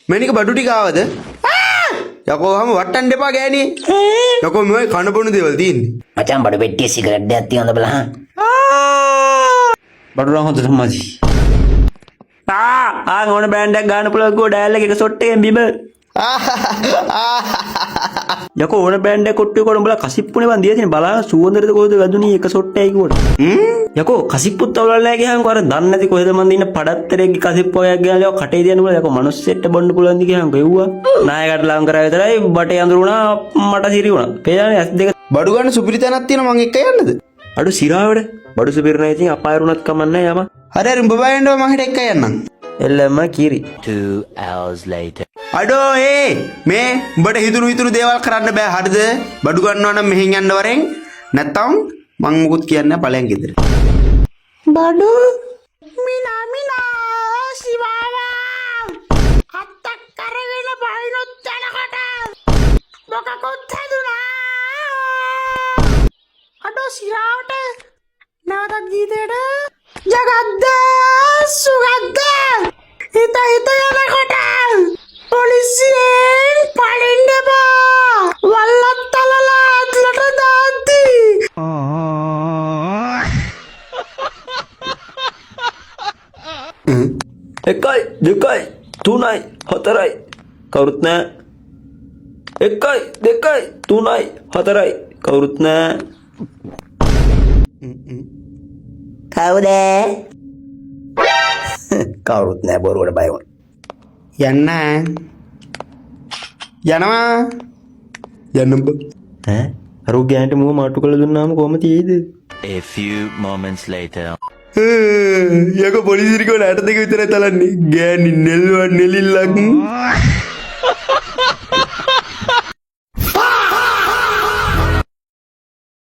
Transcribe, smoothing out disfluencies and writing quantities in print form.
මැනික බඩු ටික ආවද? යකෝ හැම වට්ටන්න එපා ගෑණි. යකෝ මේ කන බොන දේවල් තියෙන්නේ. මචං බඩු පෙට්ටියේ සිගරට් එකක් තියනද බලහන්. බඩු නම් හොඳට මදි. ඕන බෑන්ඩ් එකක් ගන්න පුළුවන් කෝ ඩයල් එක ෂොට් එකෙන් බිම. යකෝ ඕන බෑන්ඩ් එක කොට්ටු කරන් බලා කසිප්පුනේ වන් දියතිනේ බලන්න සුවඳටද කොහෙද වැදුනේ එක ෂොට් එකයි කිව්වට. යකෝ කසිප්පුත් අවුලක් නැහැ ගියාම අර දන්නේ නැති කොහෙද මන් දින්න පඩත්තරේගේ කසිප්පු වගේක් ගාලා කටේ දියන්න බලා යකෝ මිනිස්සෙක්ට බොන්න පුළුවන් ද ගියාම ගෙව්වා. නායකට ලං කරා විතරයි බටේ අඳුරුණා මට සිරි වුණා. පේන්නේ ඇස් දෙක බඩු ගන්න සුපිරි තැනක් තියෙනවා මං එක්ක යන්නද? අඩු සිරාවට බඩු සුපිරි නැහැ ඉතින් අපායරුණත් කමන්නේ යම. හරි හරි උඹ බයන්න මං හිට එක්ක යන්නම්. එල්ලම කිරි. 2 hours later. අඩෝ මේ උඹට හිතුණු දේවල් කරන්න බෑ හරිද? බඩු ගන්නවා නම් මෙහෙන් යන්න වරෙන්. නැත්තම් මං මුකුත් කියන්නේ ඵලයන් ගෙදර. බඩු මිනා සිවාවා අත්තක් කරගෙන බයිනොත් යනකොට මොකක්වත් හැදුනා. අඩෝ සිරාවට නැවතත් ගීතේට ජගද්ද සුගද්ද හිත යනකොට පොලිසියෙන් පලින්න බා වල්ලත් තලලා අත්ලට දාද්දි එකයි දෙකයි තුනයි හතරයි කවුරුත් නෑ. එකයි දෙකයි තුනයි හතරයි කවුරුත් නෑ. කවුද? කවුරුත් නෑ බොරුවට බය වුණා. යනවා යන්න බ. අර ගෑන්ට මුව මාට්ටු කරලා දුන්නාම කොහොම තියෙයිද? A few moments later. යක පොලිසිරිකෝ 8 දෙක විතරයි තලන්නේ. ගෑණි නෙල්ලක්